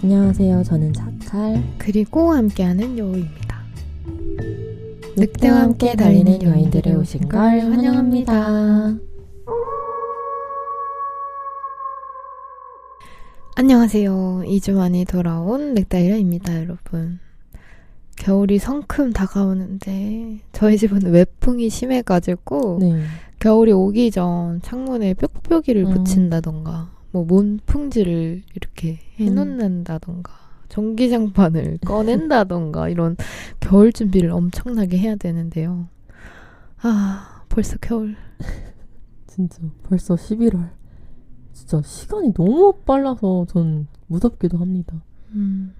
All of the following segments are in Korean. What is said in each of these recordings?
안녕하세요. 저는 자칼 그리고 함께하는 여우입니다. 늑대와 함께 달리는 여인들의 오신 걸 환영합니다. 안녕하세요. 2주 만에 돌아온 늑다이라입니다, 여러분. 겨울이 성큼 다가오는데 저희 집은 외풍이 심해가지고 네. 겨울이 오기 전 창문에 뾱뾱이를 붙인다던가 뭐 문풍지를 이렇게 해놓는다던가 전기장판을 꺼낸다던가 이런 겨울 준비를 엄청나게 해야 되는데요. 아, 벌써 겨울. 진짜 벌써 11월. 진짜 시간이 너무 빨라서 전 무섭기도 합니다.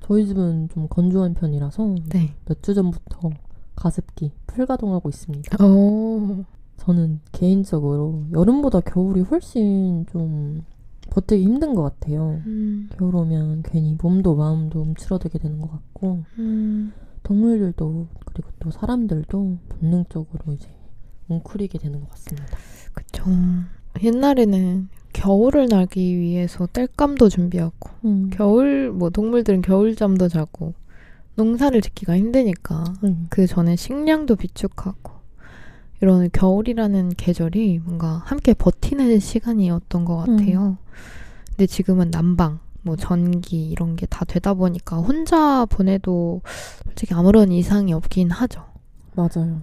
저희 집은 좀 건조한 편이라서 네. 몇 주 전부터 가습기 풀가동하고 있습니다. 오. 저는 개인적으로 여름보다 겨울이 훨씬 좀 버티기 힘든 것 같아요. 겨울 오면 괜히 몸도 마음도 움츠러들게 되는 것 같고 동물들도 그리고 또 사람들도 본능적으로 이제 웅크리게 되는 것 같습니다. 그쵸. 옛날에는 겨울을 나기 위해서 땔감도 준비하고 겨울 뭐 동물들은 겨울잠도 자고 농사를 짓기가 힘드니까 그 전에 식량도 비축하고 이런 겨울이라는 계절이 뭔가 함께 버티는 시간이었던 것 같아요. 근데 지금은 난방, 뭐 전기 이런 게 다 되다 보니까 혼자 보내도 솔직히 아무런 이상이 없긴 하죠. 맞아요.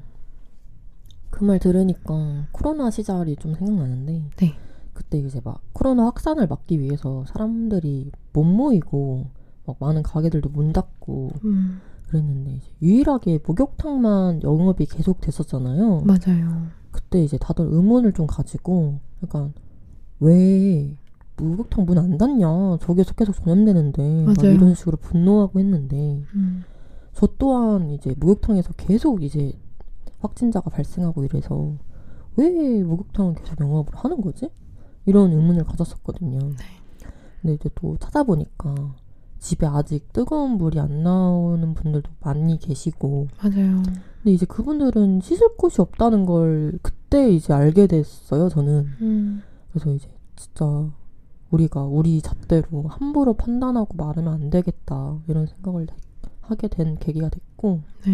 그 말 들으니까 코로나 시절이 좀 생각나는데 네. 그때 이제 막 코로나 확산을 막기 위해서 사람들이 못 모이고 막 많은 가게들도 문 닫고 그랬는데 이제 유일하게 목욕탕만 영업이 계속 됐었잖아요. 맞아요. 그때 이제 다들 의문을 좀 가지고 약간 왜 목욕탕 문 안 닫냐? 저기서 계속 전염되는데 막 이런 식으로 분노하고 했는데 저 또한 이제 목욕탕에서 계속 이제 확진자가 발생하고 이래서 왜 목욕탕은 계속 영업을 하는 거지? 이런 의문을 가졌었거든요. 네. 근데 이제 또 찾아보니까 집에 아직 뜨거운 물이 안 나오는 분들도 많이 계시고 맞아요. 근데 이제 그분들은 씻을 곳이 없다는 걸 그때 이제 알게 됐어요, 저는. 그래서 이제 진짜 우리가 우리 잣대로 함부로 판단하고 말하면 안 되겠다 이런 생각을 하게 된 계기가 됐고 네.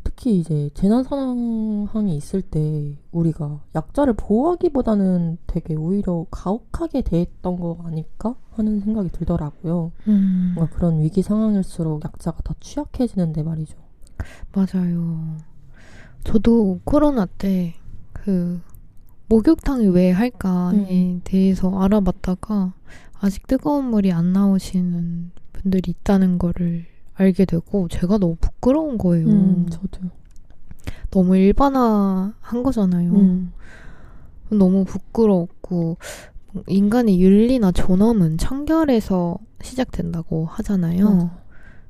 특히 이제 재난 상황이 있을 때 우리가 약자를 보호하기보다는 되게 오히려 가혹하게 대했던 거 아닐까 하는 생각이 들더라고요. 뭔가 그런 위기 상황일수록 약자가 더 취약해지는데 말이죠. 맞아요. 저도 코로나 때 그 목욕탕이 왜 할까에 대해서 알아봤다가 아직 뜨거운 물이 안 나오시는 분들이 있다는 거를 알게 되고 제가 너무 부끄러운 거예요. 저도요. 너무 일반화한 거잖아요. 너무 부끄럽고 인간의 윤리나 존엄은 청결에서 시작된다고 하잖아요.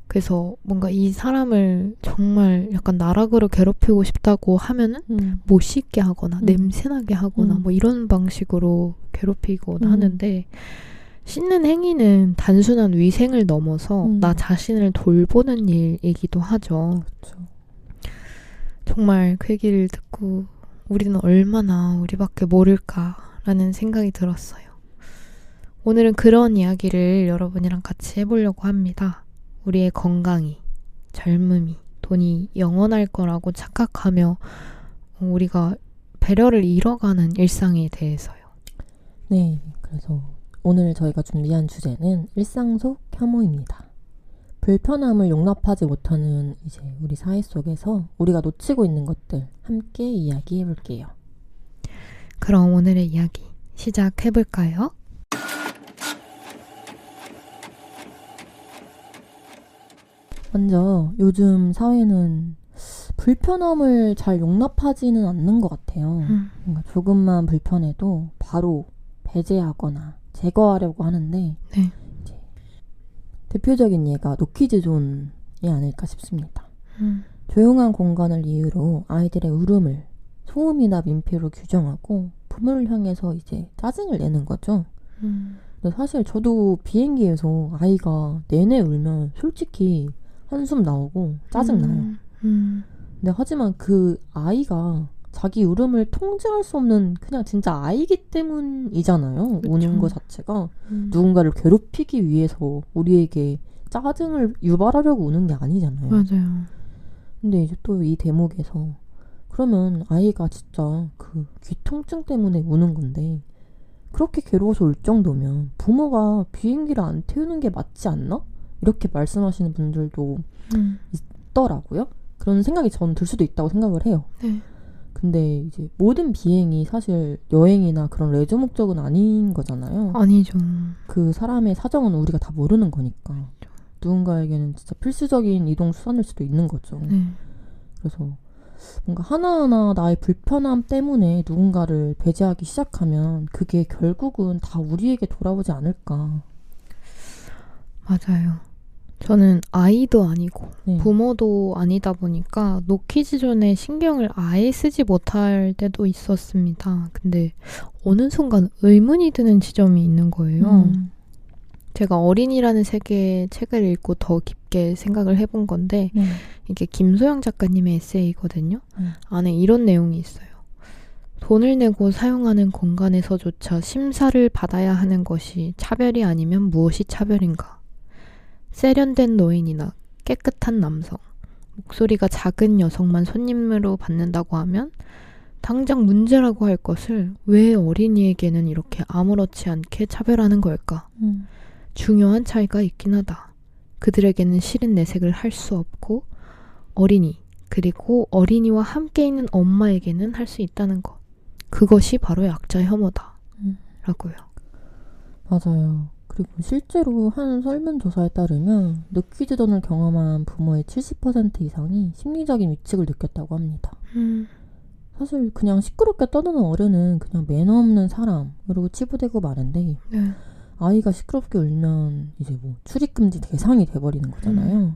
그래서 뭔가 이 사람을 정말 약간 나락으로 괴롭히고 싶다고 하면은 못 씻게 하거나 냄새나게 하거나 뭐 이런 방식으로 괴롭히곤 하는데 씻는 행위는 단순한 위생을 넘어서 나 자신을 돌보는 일이기도 하죠. 그렇죠. 정말 그 얘기를 듣고 우리는 얼마나 우리밖에 모를까라는 생각이 들었어요. 오늘은 그런 이야기를 여러분이랑 같이 해보려고 합니다. 우리의 건강이, 젊음이, 돈이 영원할 거라고 착각하며 우리가 배려를 잃어가는 일상에 대해서요. 네, 그래서 오늘 저희가 준비한 주제는 일상 속 혐오입니다. 불편함을 용납하지 못하는 이제 우리 사회 속에서 우리가 놓치고 있는 것들 함께 이야기해 볼게요. 그럼 오늘의 이야기 시작해 볼까요? 먼저 요즘 사회는 불편함을 잘 용납하지는 않는 것 같아요. 뭔가 조금만 불편해도 바로 배제하거나 제거하려고 하는데 네. 이제 대표적인 예가 노키즈존이 아닐까 싶습니다. 조용한 공간을 이유로 아이들의 울음을 소음이나 민폐로 규정하고 부모를 향해서 이제 짜증을 내는 거죠. 근데 사실 저도 비행기에서 아이가 내내 울면 솔직히 한숨 나오고 짜증나요. 근데 하지만 그 아이가 자기 울음을 통제할 수 없는 그냥 진짜 아이기 때문이잖아요. 그쵸. 우는 것 자체가 누군가를 괴롭히기 위해서 우리에게 짜증을 유발하려고 우는 게 아니잖아요. 맞아요. 근데 이제 또 이 대목에서 그러면 아이가 진짜 그 귀통증 때문에 우는 건데 그렇게 괴로워서 울 정도면 부모가 비행기를 안 태우는 게 맞지 않나? 이렇게 말씀하시는 분들도 있더라고요. 그런 생각이 저는 들 수도 있다고 생각을 해요. 네. 근데 이제 모든 비행이 사실 여행이나 그런 레저 목적은 아닌 거잖아요. 아니죠. 그 사람의 사정은 우리가 다 모르는 거니까. 그렇죠. 누군가에게는 진짜 필수적인 이동 수단일 수도 있는 거죠. 네. 그래서 뭔가 하나하나 나의 불편함 때문에 누군가를 배제하기 시작하면 그게 결국은 다 우리에게 돌아오지 않을까. 맞아요. 저는 아이도 아니고 부모도 아니다 보니까 노키즈존에 신경을 아예 쓰지 못할 때도 있었습니다. 근데 어느 순간 의문이 드는 지점이 있는 거예요. 제가 어린이라는 세계의 책을 읽고 더 깊게 생각을 해본 건데 이게 김소영 작가님의 에세이거든요. 안에 이런 내용이 있어요. 돈을 내고 사용하는 공간에서조차 심사를 받아야 하는 것이 차별이 아니면 무엇이 차별인가? 세련된 노인이나 깨끗한 남성, 목소리가 작은 여성만 손님으로 받는다고 하면 당장 문제라고 할 것을 왜 어린이에게는 이렇게 아무렇지 않게 차별하는 걸까? 중요한 차이가 있긴 하다. 그들에게는 싫은 내색을 할 수 없고 어린이, 그리고 어린이와 함께 있는 엄마에게는 할 수 있다는 것. 그것이 바로 약자 혐오다. 라고요. 맞아요. 그리고 실제로 한 설문조사에 따르면 노키즈존을 경험한 부모의 70% 이상이 심리적인 위축을 느꼈다고 합니다. 사실 그냥 시끄럽게 떠드는 어른은 그냥 매너 없는 사람으로 치부되고 마는데 아이가 시끄럽게 울면 이제 뭐 출입금지 대상이 돼버리는 거잖아요.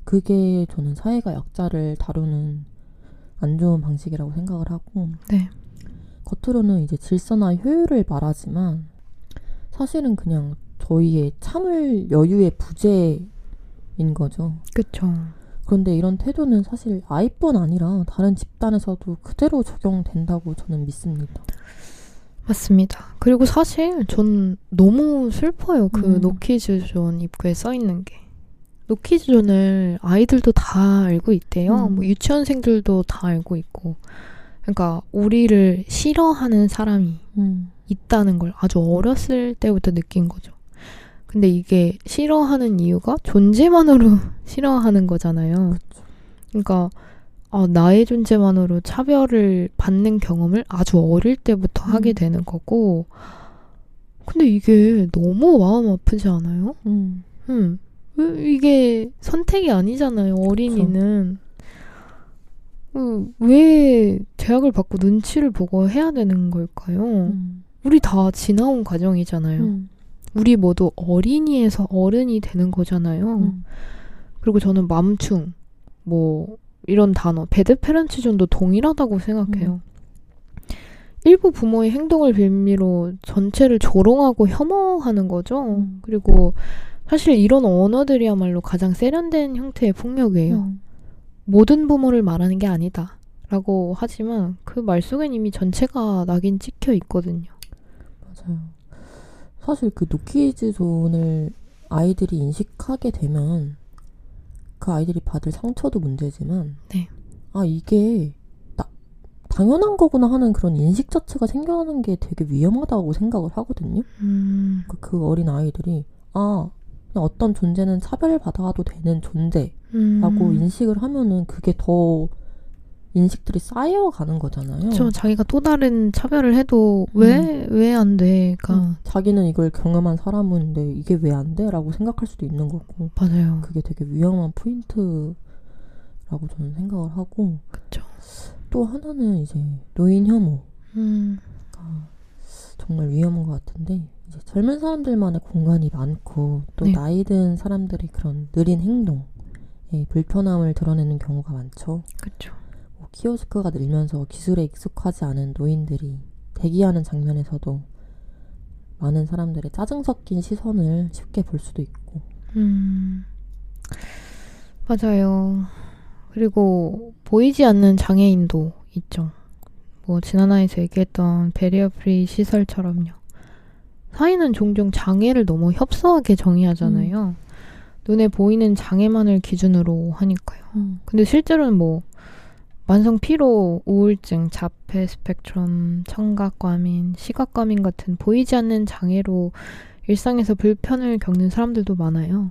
그게 저는 사회가 약자를 다루는 안 좋은 방식이라고 생각을 하고 겉으로는 이제 질서나 효율을 말하지만 사실은 그냥 저희의 참을 여유의 부재인 거죠. 그렇죠. 그런데 이런 태도는 사실 아이뿐 아니라 다른 집단에서도 그대로 적용된다고 저는 믿습니다. 맞습니다. 그리고 사실 전 너무 슬퍼요. 그 노키즈존 입구에 써있는 게. 노키즈존을 아이들도 다 알고 있대요. 뭐 유치원생들도 다 알고 있고. 그러니까 우리를 싫어하는 사람이 있다는 걸 아주 어렸을 때부터 느낀 거죠. 근데 이게 싫어하는 이유가 존재만으로 싫어하는 거잖아요. 그쵸. 그러니까 나의 존재만으로 차별을 받는 경험을 아주 어릴 때부터 하게 되는 거고. 근데 이게 너무 마음 아프지 않아요? 이게 선택이 아니잖아요. 어린이는. 왜 제약을 받고 눈치를 보고 해야 되는 걸까요? 우리 다 지나온 과정이잖아요. 우리 모두 어린이에서 어른이 되는 거잖아요. 그리고 저는 맘충, 뭐 이런 단어, 배드 페런츠존도 동일하다고 생각해요. 일부 부모의 행동을 빌미로 전체를 조롱하고 혐오하는 거죠. 그리고 사실 이런 언어들이야말로 가장 세련된 형태의 폭력이에요. 모든 부모를 말하는 게 아니다 라고 하지만 그 말 속엔 이미 전체가 낙인 찍혀 있거든요. 맞아요. 사실 그 노키즈존을 아이들이 인식하게 되면 그 아이들이 받을 상처도 문제지만 이게 당연한 거구나 하는 그런 인식 자체가 생겨나는 게 되게 위험하다고 생각을 하거든요. 그 어린 아이들이 그냥 어떤 존재는 차별받아도 되는 존재라고 인식을 하면은 그게 더 인식들이 쌓여가는 거잖아요. 그렇죠. 자기가 또 다른 차별을 해도 왜 안 돼? 자기는 이걸 경험한 사람인데 이게 왜 안 돼? 라고 생각할 수도 있는 거고. 맞아요. 그게 되게 위험한 포인트라고 저는 생각을 하고. 그렇죠. 또 하나는 이제 노인 혐오가 정말 위험한 것 같은데 이제 젊은 사람들만의 공간이 많고 또 나이 든 사람들의 그런 느린 행동에 불편함을 드러내는 경우가 많죠. 그렇죠. 키오스크가 늘면서 기술에 익숙하지 않은 노인들이 대기하는 장면에서도 많은 사람들의 짜증 섞인 시선을 쉽게 볼 수도 있고. 맞아요. 그리고 보이지 않는 장애인도 있죠. 뭐 지난화에서 얘기했던 베리어 프리 시설처럼요. 사회는 종종 장애를 너무 협소하게 정의하잖아요. 눈에 보이는 장애만을 기준으로 하니까요. 근데 실제로는 뭐 만성 피로, 우울증, 자폐 스펙트럼, 청각과민, 시각과민 같은 보이지 않는 장애로 일상에서 불편을 겪는 사람들도 많아요.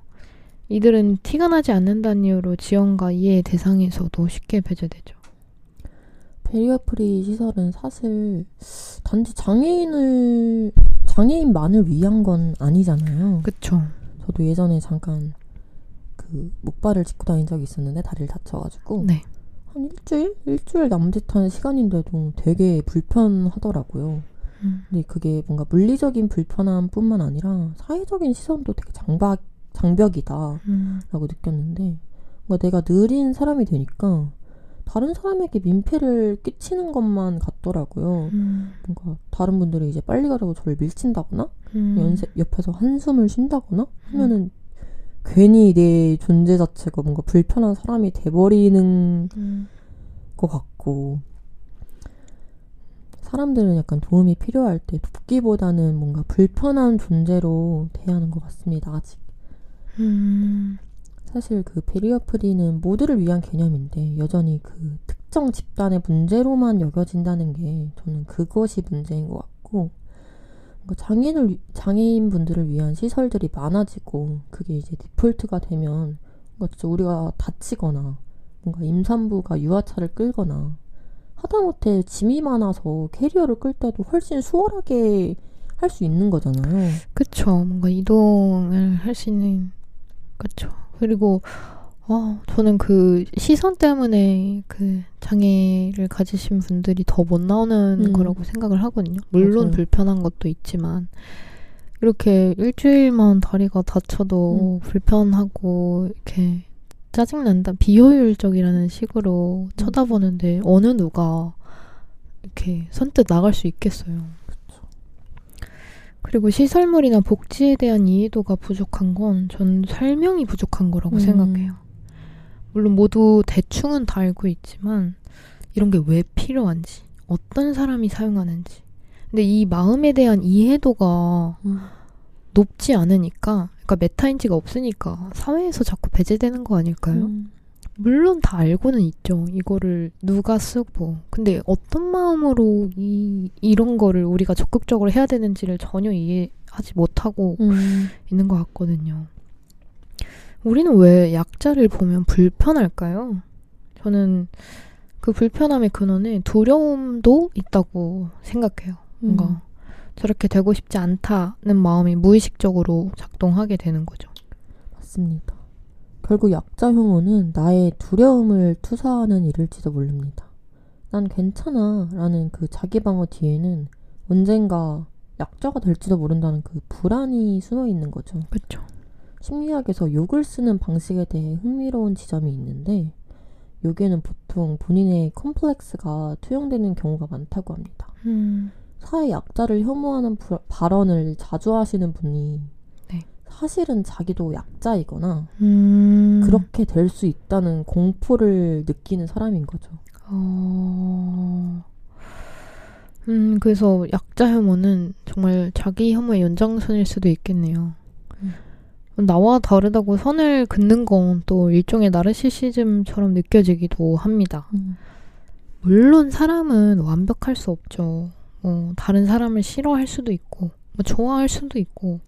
이들은 티가 나지 않는다는 이유로 지원과 이해의 대상에서도 쉽게 배제되죠. 베리어 프리 시설은 사실 단지 장애인만을 위한 건 아니잖아요. 그쵸. 저도 예전에 잠깐 그 목발을 짚고 다닌 적이 있었는데 다리를 다쳐가지고 네. 한 일주일 남짓한 시간인데도 되게 불편하더라고요. 근데 그게 뭔가 물리적인 불편함뿐만 아니라 사회적인 시선도 되게 장벽이다라고 느꼈는데 뭔가 내가 느린 사람이 되니까 다른 사람에게 민폐를 끼치는 것만 같더라고요. 뭔가 다른 분들이 이제 빨리 가라고 저를 밀친다거나 옆에서 한숨을 쉰다거나 하면은 괜히 내 존재 자체가 뭔가 불편한 사람이 돼버리는 것 같고, 사람들은 약간 도움이 필요할 때 돕기보다는 뭔가 불편한 존재로 대하는 것 같습니다. 아직. 사실 그 베리어 프리는 모두를 위한 개념인데 여전히 그 특정 집단의 문제로만 여겨진다는 게 저는 그것이 문제인 것 같고, 장애인분들을 위한 시설들이 많아지고 그게 이제 디폴트가 되면 뭔가 진짜 우리가 다치거나 뭔가 임산부가 유아차를 끌거나 하다못해 짐이 많아서 캐리어를 끌 때도 훨씬 수월하게 할 수 있는 거잖아요. 그쵸. 뭔가 이동을 할 수 있는. 그쵸. 그리고 저는 그 시선 때문에 그 장애를 가지신 분들이 더 못 나오는 거라고 생각을 하거든요. 물론 맞아요. 불편한 것도 있지만 이렇게 일주일만 다리가 다쳐도 불편하고 이렇게 짜증난다, 비효율적이라는 식으로 쳐다보는데 어느 누가 이렇게 선뜻 나갈 수 있겠어요. 그쵸. 그리고 시설물이나 복지에 대한 이해도가 부족한 건 전 설명이 부족한 거라고 생각해요. 물론 모두 대충은 다 알고 있지만 이런 게 왜 필요한지, 어떤 사람이 사용하는지. 근데 이 마음에 대한 이해도가 높지 않으니까, 그러니까 메타인지가 없으니까 사회에서 자꾸 배제되는 거 아닐까요? 물론 다 알고는 있죠. 이거를 누가 쓰고. 근데 어떤 마음으로 이런 거를 우리가 적극적으로 해야 되는지를 전혀 이해하지 못하고 있는 것 같거든요. 우리는 왜 약자를 보면 불편할까요? 저는 그 불편함의 근원에 두려움도 있다고 생각해요. 뭔가 저렇게 되고 싶지 않다는 마음이 무의식적으로 작동하게 되는 거죠. 맞습니다. 결국 약자 혐오는 나의 두려움을 투사하는 일일지도 모릅니다. 난 괜찮아 라는 그 자기 방어 뒤에는 언젠가 약자가 될지도 모른다는 그 불안이 숨어 있는 거죠. 그렇죠. 심리학에서 욕을 쓰는 방식에 대해 흥미로운 지점이 있는데, 욕에는 보통 본인의 컴플렉스가 투영되는 경우가 많다고 합니다. 사회 약자를 혐오하는 발언을 자주 하시는 분이 사실은 자기도 약자이거나 그렇게 될 수 있다는 공포를 느끼는 사람인 거죠. 그래서 약자 혐오는 정말 자기 혐오의 연장선일 수도 있겠네요. 나와 다르다고 선을 긋는 건 또 일종의 나르시시즘처럼 느껴지기도 합니다. 물론 사람은 완벽할 수 없죠. 다른 사람을 싫어할 수도 있고, 좋아할 수도 있고,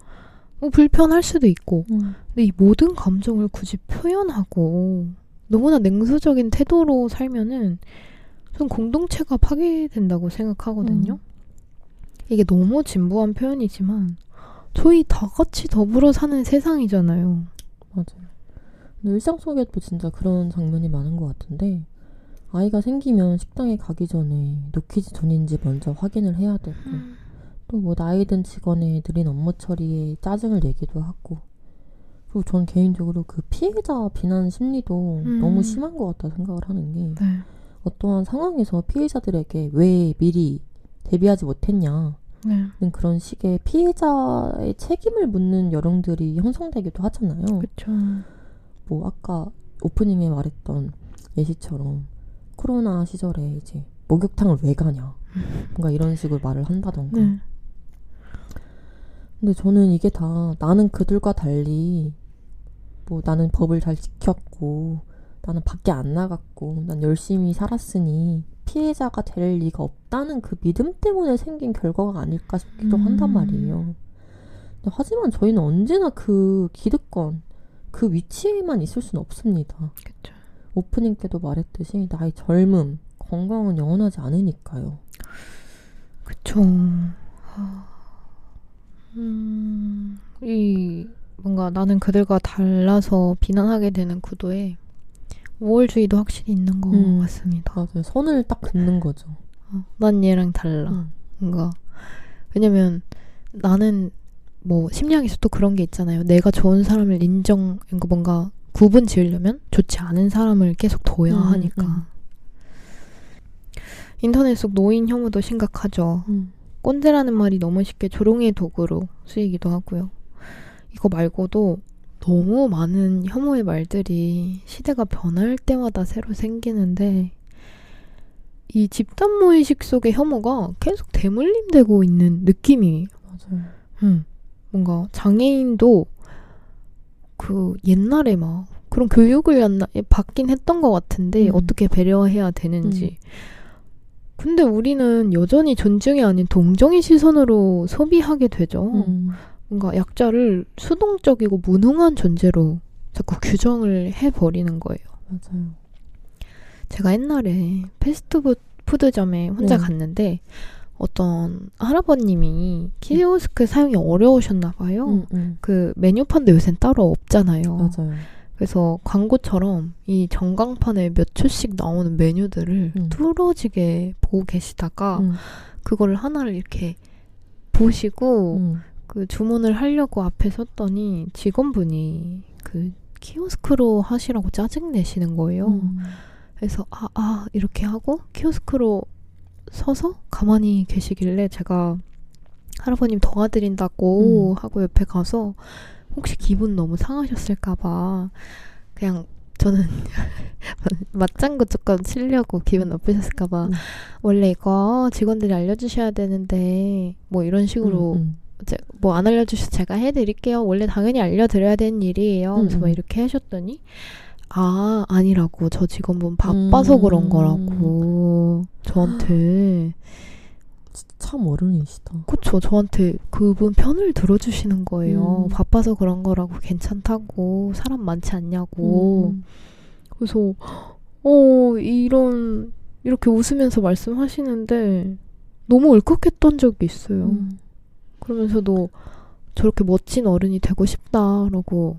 불편할 수도 있고. 근데 이 모든 감정을 굳이 표현하고 너무나 냉소적인 태도로 살면은 전 공동체가 파괴된다고 생각하거든요. 이게 너무 진부한 표현이지만 저희 다 같이 더불어 사는 세상이잖아요. 맞아요. 근데 일상 속에도 진짜 그런 장면이 많은 것 같은데, 아이가 생기면 식당에 가기 전에 놓기지 전인지 먼저 확인을 해야 되고, 또 뭐 나이 든 직원의 느린 업무 처리에 짜증을 내기도 하고, 그리고 전 개인적으로 그 피해자 비난 심리도 너무 심한 것 같다 생각을 하는 게, 어떠한 상황에서 피해자들에게 왜 미리 대비하지 못했냐, 그런 식의 피해자의 책임을 묻는 여론들이 형성되기도 하잖아요. 그쵸. 뭐 아까 오프닝에 말했던 예시처럼 코로나 시절에 이제 목욕탕을 왜 가냐, 뭔가 이런 식으로 말을 한다던가. 근데 저는 이게 다 나는 그들과 달리 뭐 나는 법을 잘 지켰고 나는 밖에 안 나갔고 난 열심히 살았으니 피해자가 될 리가 없다는 그 믿음 때문에 생긴 결과가 아닐까 싶기도 한단 말이에요. 하지만 저희는 언제나 그 기득권, 그 위치에만 있을 수는 없습니다. 그쵸. 오프닝 때도 말했듯이 나의 젊음, 건강은 영원하지 않으니까요. 그쵸. 이 뭔가 나는 그들과 달라서 비난하게 되는 구도에 우월주의도 확실히 있는 것 같습니다. 맞아요. 선을 딱 긋는 거죠. 난 얘랑 달라. 뭔가 왜냐면 나는 뭐 심리학에서도 그런 게 있잖아요. 내가 좋은 사람을 뭔가 구분 지으려면 좋지 않은 사람을 계속 둬야 하니까. 인터넷 속 노인 혐오도 심각하죠. 꼰대라는 말이 너무 쉽게 조롱의 도구로 쓰이기도 하고요. 이거 말고도 너무 많은 혐오의 말들이 시대가 변할 때마다 새로 생기는데 이 집단무의식 속의 혐오가 계속 대물림되고 있는 느낌이. 맞아요. 뭔가 장애인도 그 옛날에 막 그런 교육을 받긴 했던 것 같은데 어떻게 배려해야 되는지. 근데 우리는 여전히 존중이 아닌 동정의 시선으로 소비하게 되죠. 뭔가 약자를 수동적이고 무능한 존재로 자꾸 규정을 해버리는 거예요. 맞아요. 제가 옛날에 패스트푸드점에 혼자 갔는데 어떤 할아버님이 키오스크 사용이 어려우셨나 봐요. 그 메뉴판도 요새는 따로 없잖아요. 맞아요. 그래서 광고처럼 이 전광판에 몇 초씩 나오는 메뉴들을 뚫어지게 보고 계시다가 그걸 하나를 이렇게 보시고 그 주문을 하려고 앞에 섰더니 직원분이 그 키오스크로 하시라고 짜증내시는 거예요. 그래서 이렇게 하고 키오스크로 서서 가만히 계시길래 제가 할아버님 도와드린다고 하고 옆에 가서 혹시 기분 너무 상하셨을까봐 그냥 저는 맞장구 조금 치려고 기분 나쁘셨을까봐 원래 이거 직원들이 알려주셔야 되는데 뭐 이런 식으로 뭐 안 알려주셔서 제가 해드릴게요. 원래 당연히 알려드려야 되는 일이에요. 그래서 막 이렇게 하셨더니 아니라고. 저 직원분 바빠서 그런 거라고. 저한테. 참 어른이시다. 그쵸. 저한테 그분 편을 들어주시는 거예요. 바빠서 그런 거라고 괜찮다고. 사람 많지 않냐고. 그래서 이렇게 웃으면서 말씀하시는데 너무 울컥했던 적이 있어요. 그러면서도 저렇게 멋진 어른이 되고 싶다라고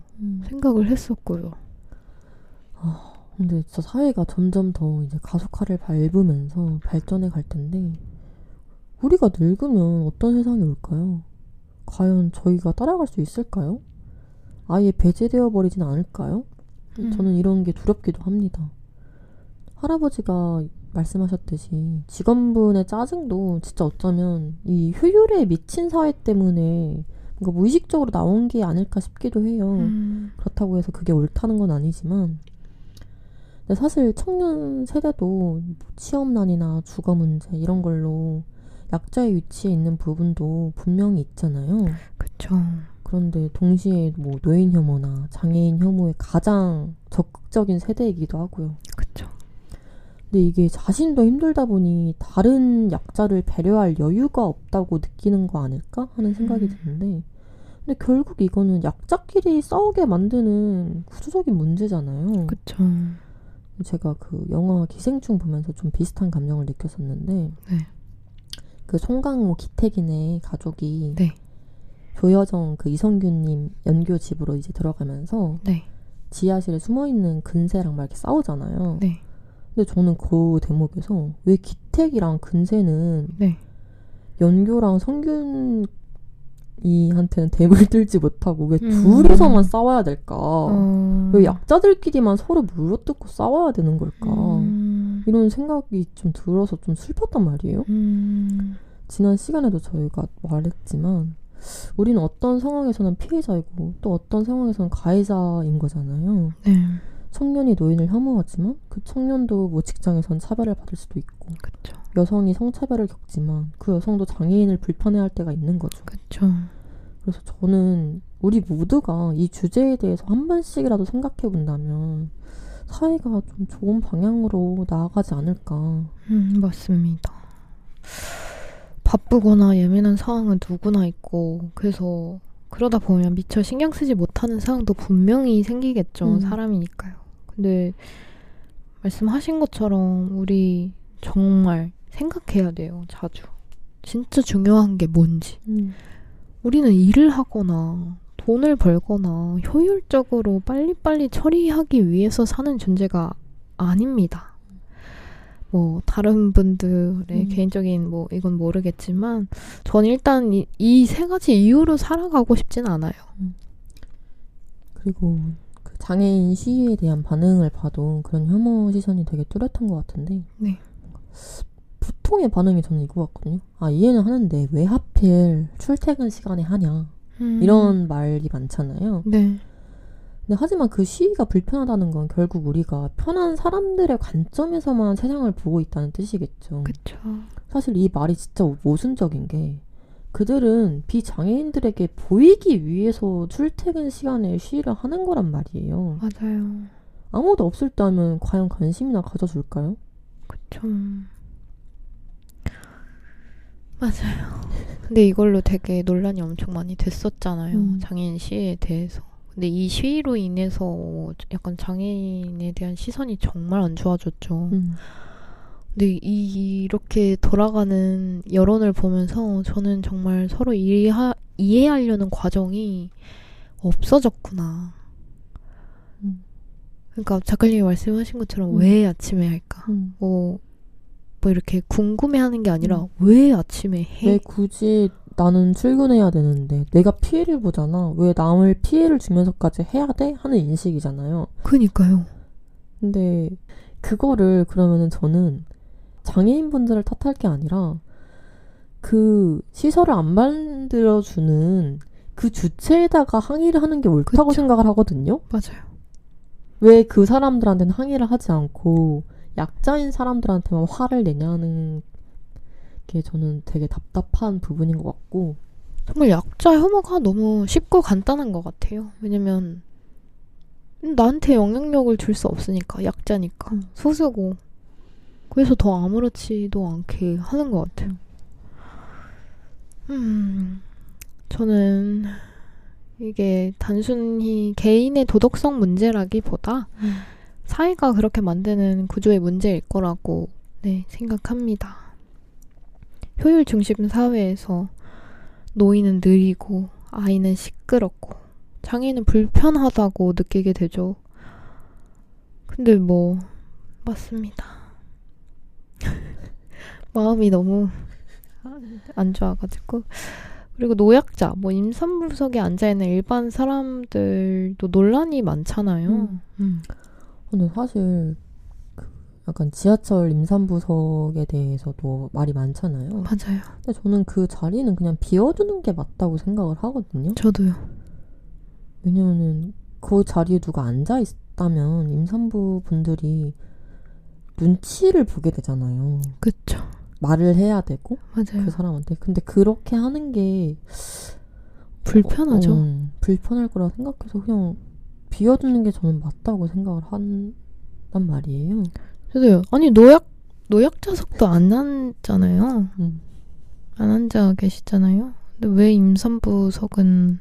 생각을 했었고요. 근데 진짜 사회가 점점 더 이제 가속화를 밟으면서 발전해 갈 텐데 우리가 늙으면 어떤 세상이 올까요? 과연 저희가 따라갈 수 있을까요? 아예 배제되어 버리진 않을까요? 저는 이런 게 두렵기도 합니다. 할아버지가 말씀하셨듯이 직원분의 짜증도 진짜 어쩌면 이 효율에 미친 사회 때문에 뭔가 무의식적으로 나온 게 아닐까 싶기도 해요. 그렇다고 해서 그게 옳다는 건 아니지만 근데 사실 청년 세대도 취업난이나 주거 문제 이런 걸로 약자의 위치에 있는 부분도 분명히 있잖아요. 그쵸. 그런데 동시에 뭐 노인 혐오나 장애인 혐오에 가장 적극적인 세대이기도 하고요. 그쵸. 근데 이게 자신도 힘들다 보니 다른 약자를 배려할 여유가 없다고 느끼는 거 아닐까 하는 생각이 드는데 근데 결국 이거는 약자끼리 싸우게 만드는 구조적인 문제잖아요. 그쵸. 제가 그 영화 기생충 보면서 좀 비슷한 감정을 느꼈었는데 그 송강호 기태기네 가족이 조여정 그 이성균님 연교 집으로 이제 들어가면서 지하실에 숨어있는 근세랑 막 이렇게 싸우잖아요. 근데 저는 그 대목에서 왜 기택이랑 근세는 연교랑 성균이한테는 대물 들지 못하고 왜 둘이서만 싸워야 될까? 왜 약자들끼리만 서로 물어뜯고 싸워야 되는 걸까? 이런 생각이 좀 들어서 좀 슬펐단 말이에요. 지난 시간에도 저희가 말했지만 우리는 어떤 상황에서는 피해자이고 또 어떤 상황에서는 가해자인 거잖아요. 청년이 노인을 혐오하지만 그 청년도 뭐 직장에선 차별을 받을 수도 있고 그쵸. 여성이 성차별을 겪지만 그 여성도 장애인을 불편해할 때가 있는 거죠. 그쵸. 그래서 저는 우리 모두가 이 주제에 대해서 한 번씩이라도 생각해 본다면 사회가 좀 좋은 방향으로 나아가지 않을까. 맞습니다. 바쁘거나 예민한 상황은 누구나 있고 그래서 그러다 보면 미처 신경 쓰지 못하는 상황도 분명히 생기겠죠. 사람이니까요. 근데 말씀하신 것처럼 우리 정말 생각해야 돼요. 자주. 진짜 중요한 게 뭔지. 우리는 일을 하거나 돈을 벌거나 효율적으로 빨리빨리 처리하기 위해서 사는 존재가 아닙니다. 뭐 다른 분들의 개인적인 뭐 이건 모르겠지만 전 일단 이 세 가지 이유로 살아가고 싶진 않아요. 그리고 그 장애인 시위에 대한 반응을 봐도 그런 혐오 시선이 되게 뚜렷한 것 같은데 네. 보통의 반응이 저는 이거 같거든요. 아, 이해는 하는데 왜 하필 출퇴근 시간에 하냐 이런 말이 많잖아요. 네. 근데 하지만 그 시위가 불편하다는 건 결국 우리가 편한 사람들의 관점에서만 세상을 보고 있다는 뜻이겠죠. 그쵸. 사실 이 말이 진짜 모순적인 게 그들은 비장애인들에게 보이기 위해서 출퇴근 시간에 시위를 하는 거란 말이에요. 맞아요. 아무도 없을 때 하면 과연 관심이나 가져줄까요? 그쵸. 맞아요. 근데 이걸로 되게 논란이 엄청 많이 됐었잖아요. 장애인 시위에 대해서. 근데 이 시위로 인해서 약간 장애인에 대한 시선이 정말 안 좋아졌죠. 근데 이렇게 돌아가는 여론을 보면서 저는 정말 서로 이해하려는 과정이 없어졌구나. 그러니까 작가님이 말씀하신 것처럼 왜 아침에 할까? 뭐 이렇게 궁금해하는 게 아니라 왜 아침에 해? 왜 굳이 나는 출근해야 되는데 내가 피해를 보잖아. 왜 남을 피해를 주면서까지 해야 돼? 하는 인식이잖아요. 그니까요. 근데 그거를 그러면은 저는 장애인분들을 탓할 게 아니라 그 시설을 안 만들어주는 그 주체에다가 항의를 하는 게 옳다고 그쵸. 생각을 하거든요. 맞아요. 왜 그 사람들한테는 항의를 하지 않고 약자인 사람들한테만 화를 내냐는 게 저는 되게 답답한 부분인 것 같고 정말 약자 혐오가 너무 쉽고 간단한 것 같아요. 왜냐면 나한테 영향력을 줄 수 없으니까 약자니까 소수고 그래서 더 아무렇지도 않게 하는 것 같아요. 저는 이게 단순히 개인의 도덕성 문제라기보다 사회가 그렇게 만드는 구조의 문제일 거라고 생각합니다. 효율 중심 사회에서 노인은 느리고 아이는 시끄럽고 장애인은 불편하다고 느끼게 되죠. 근데 뭐 맞습니다. 마음이 너무 안 좋아가지고 그리고 노약자, 뭐 임산부석에 앉아있는 일반 사람들도 논란이 많잖아요. 근데 사실 약간 지하철 임산부석에 대해서도 말이 많잖아요. 맞아요. 근데 저는 그 자리는 그냥 비워두는 게 맞다고 생각을 하거든요. 저도요. 왜냐면은 그 자리에 누가 앉아있다면 임산부 분들이 눈치를 보게 되잖아요. 그쵸. 말을 해야 되고 맞아요. 그 사람한테. 근데 그렇게 하는 게 불편하죠. 불편할 거라 생각해서 그냥 비워두는 게 저는 맞다고 생각을 한단 말이에요. 저도요. 아니 노약자석도 안 앉잖아요. 안 앉아 계시잖아요. 근데 왜 임산부석은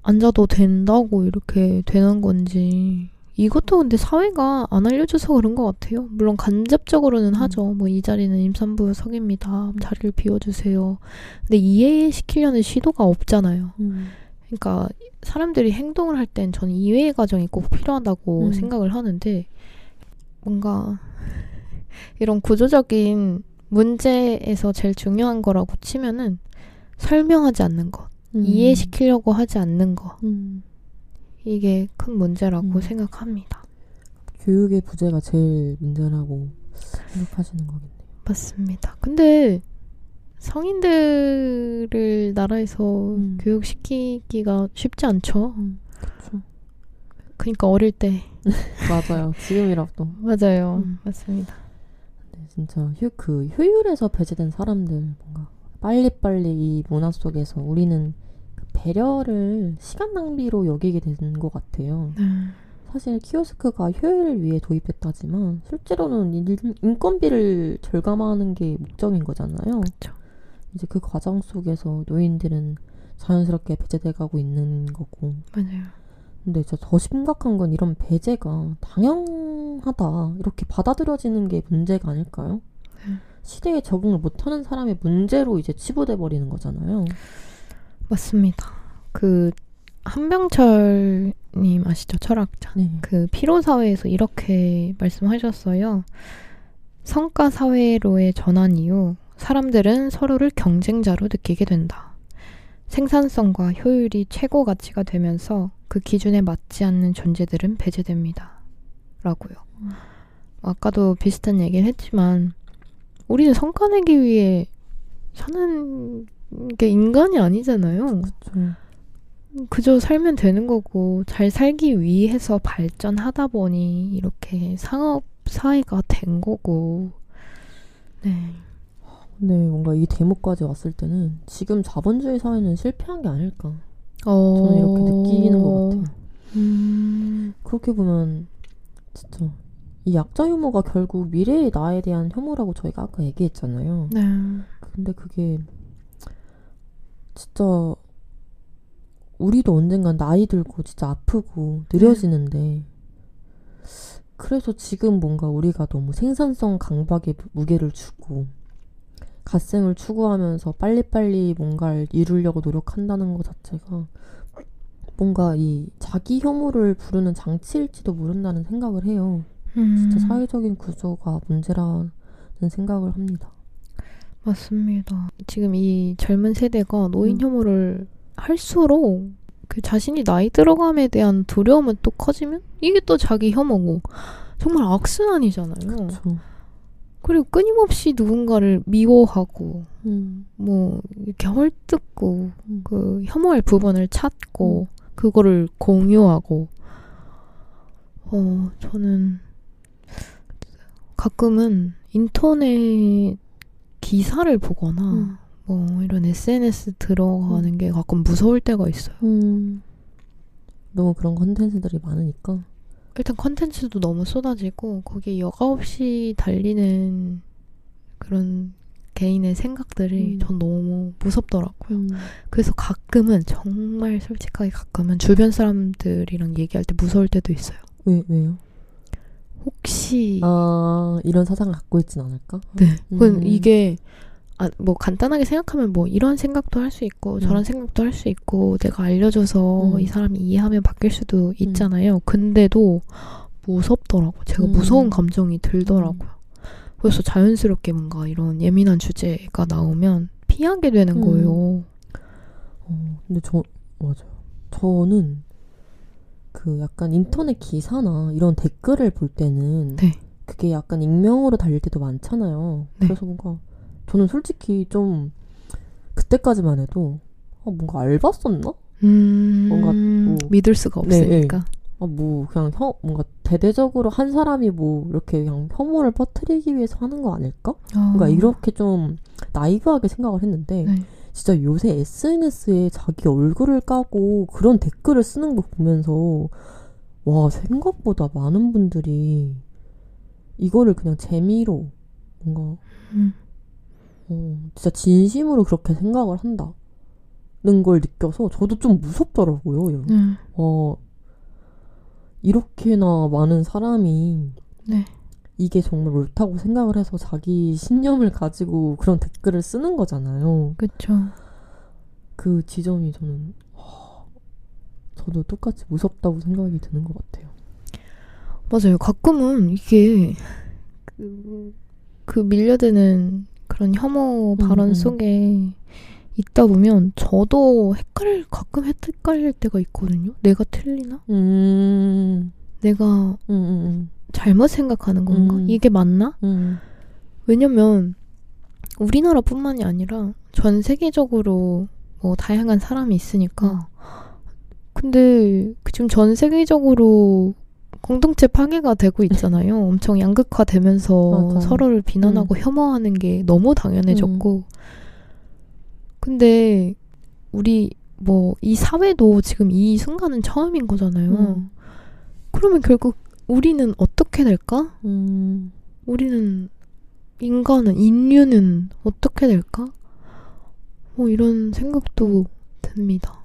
앉아도 된다고 이렇게 되는 건지 이것도 근데 사회가 안 알려줘서 그런 것 같아요. 물론 간접적으로는 하죠. 뭐 이 자리는 임산부석입니다. 자리를 비워주세요. 근데 이해시키려는 시도가 없잖아요. 그러니까 사람들이 행동을 할 땐 저는 이해의 과정이 꼭 필요하다고 생각을 하는데 뭔가 이런 구조적인 문제에서 제일 중요한 거라고 치면은 설명하지 않는 것, 이해시키려고 하지 않는 것 이게 큰 문제라고 생각합니다. 교육의 부재가 제일 문제라고 생각하시는 거겠네요. 맞습니다. 근데 성인들을 나라에서 교육시키기가 쉽지 않죠. 그렇죠. 그러니까 어릴 때. 맞아요. 지금이라도. 맞아요. 맞습니다. 네, 진짜 그 효율에서 배제된 사람들 뭔가 빨리빨리 이 문화 속에서 우리는 그 배려를 시간 낭비로 여기게 되는 것 같아요. 사실 키오스크가 효율을 위해 도입했다지만 실제로는 인건비를 절감하는 게 목적인 거잖아요. 그쵸. 이제 그 과정 속에서 노인들은 자연스럽게 배제돼 가고 있는 거고. 맞아요. 근데 진짜 더 심각한 건 이런 배제가 당연하다 이렇게 받아들여지는 게 문제가 아닐까요? 시대에 적응을 못하는 사람의 문제로 이제 치부돼 버리는 거잖아요. 맞습니다. 그 한병철님 아시죠? 철학자. 네. 그 피로사회에서 이렇게 말씀하셨어요. 성과사회로의 전환 이후 사람들은 서로를 경쟁자로 느끼게 된다. 생산성과 효율이 최고 가치가 되면서 그 기준에 맞지 않는 존재들은 배제됩니다. 라고요. 아까도 비슷한 얘기를 했지만 우리는 성과 내기 위해 사는 게 인간이 아니잖아요. 그쵸. 그저 살면 되는 거고 잘 살기 위해서 발전하다 보니 이렇게 상업 사회가 된 거고. 네. 근데 뭔가 이 대목까지 왔을 때는 지금 자본주의 사회는 실패한 게 아닐까. 저는 이렇게 느끼는 것 같아요. 그렇게 보면 진짜 이 약자 혐오가 결국 미래의 나에 대한 혐오라고 저희가 아까 얘기했잖아요. 네. 근데 그게 진짜 우리도 언젠간 나이 들고 진짜 아프고 느려지는데 그래서 지금 뭔가 우리가 너무 생산성 강박에 무게를 주고 갓생을 추구하면서 빨리빨리 뭔가를 이루려고 노력한다는 것 자체가 뭔가 이 자기 혐오를 부르는 장치일지도 모른다는 생각을 해요. 진짜 사회적인 구조가 문제라는 생각을 합니다. 맞습니다. 지금 이 젊은 세대가 노인 혐오를 할수록 그 자신이 나이 들어감에 대한 두려움은 또 커지면 이게 또 자기 혐오고 정말 악순환이잖아요. 그쵸. 그리고 끊임없이 누군가를 미워하고 뭐 이렇게 헐뜯고 그 혐오할 부분을 찾고 그거를 공유하고 저는 가끔은 인터넷 기사를 보거나 뭐 이런 SNS 들어가는 게 가끔 무서울 때가 있어요. 너무 그런 컨텐츠들이 많으니까. 일단 컨텐츠도 너무 쏟아지고 거기에 여과 없이 달리는 그런 개인의 생각들이 전 너무 무섭더라고요. 그래서 가끔은 정말 솔직하게 가끔은 주변 사람들이랑 얘기할 때 무서울 때도 있어요. 왜요? 혹시 이런 사상을 갖고 있진 않을까? 네. 그건 이게 뭐 간단하게 생각하면 뭐 이런 생각도 할 수 있고 저런 생각도 할 수 있고 내가 알려줘서 이 사람이 이해하면 바뀔 수도 있잖아요. 근데도 무섭더라고. 제가 무서운 감정이 들더라고요. 그래서 자연스럽게 뭔가 이런 예민한 주제가 나오면 피하게 되는 거예요. 근데 맞아요. 저는 그 약간 인터넷 기사나 이런 댓글을 볼 때는 그게 약간 익명으로 달릴 때도 많잖아요. 그래서 뭔가 저는 솔직히 좀 그때까지만 해도 뭔가 알바 썼나? 뭔가 뭐, 믿을 수가 없으니까. 뭐 그냥 뭔가 대대적으로 한 사람이 뭐 이렇게 그냥 혐오를 퍼뜨리기 위해서 하는 거 아닐까? 뭔가 이렇게 좀 나이브하게 생각을 했는데 진짜 요새 SNS에 자기 얼굴을 까고 그런 댓글을 쓰는 거 보면서 와 생각보다 많은 분들이 이거를 그냥 재미로 뭔가 진짜 진심으로 그렇게 생각을 한다는 걸 느껴서 저도 좀 무섭더라고요. 이렇게나 많은 사람이 이게 정말 옳다고 생각을 해서 자기 신념을 가지고 그런 댓글을 쓰는 거잖아요. 그렇죠. 그 지점이 저도 똑같이 무섭다고 생각이 드는 것 같아요. 맞아요. 가끔은 이게 그 밀려드는 그런 혐오 발언 속에 있다 보면 저도 가끔 헷갈릴 때가 있거든요. 내가 틀리나? 내가 잘못 생각하는 건가? 이게 맞나? 왜냐면 우리나라뿐만이 아니라 전 세계적으로 뭐 다양한 사람이 있으니까 근데 지금 전 세계적으로 공동체 파괴가 되고 있잖아요. 엄청 양극화되면서 서로를 비난하고 혐오하는 게 너무 당연해졌고. 근데 우리 뭐 이 사회도 지금 이 순간은 처음인 거잖아요. 그러면 결국 우리는 어떻게 될까? 우리는 인류는 어떻게 될까? 뭐 이런 생각도 듭니다.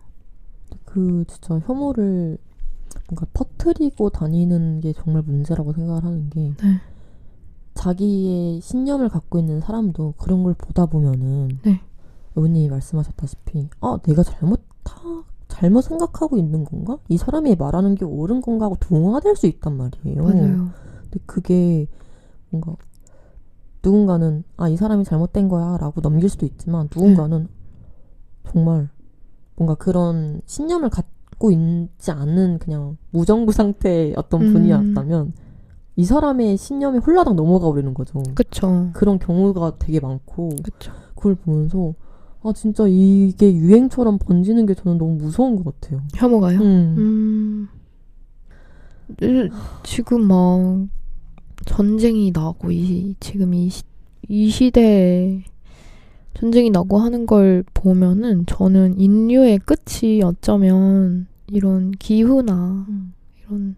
진짜 혐오를 뭔가 퍼뜨리고 다니는 게 정말 문제라고 생각을 하는 게 네. 자기의 신념을 갖고 있는 사람도 그런 걸 보다 보면은 네. 의원님이 말씀하셨다시피 내가 잘못 생각하고 있는 건가? 이 사람이 말하는 게 옳은 건가 하고 동화될 수 있단 말이에요. 맞아요. 근데 그게 뭔가 누군가는 이 사람이 잘못된 거야 라고 넘길 수도 있지만 누군가는 정말 뭔가 그런 신념을 갖고 있지 않은 그냥 무정부 상태의 어떤 분이었다면 이 사람의 신념이 홀라당 넘어가 버리는 거죠. 그쵸. 그런 경우가 되게 많고 그쵸. 그걸 보면서 진짜 이게 유행처럼 번지는 게 저는 너무 무서운 것 같아요. 혐오가요? 지금 막 전쟁이 나고 지금 이 시대에 전쟁이 나고 하는 걸 보면은 저는 인류의 끝이 어쩌면 이런 기후나 이런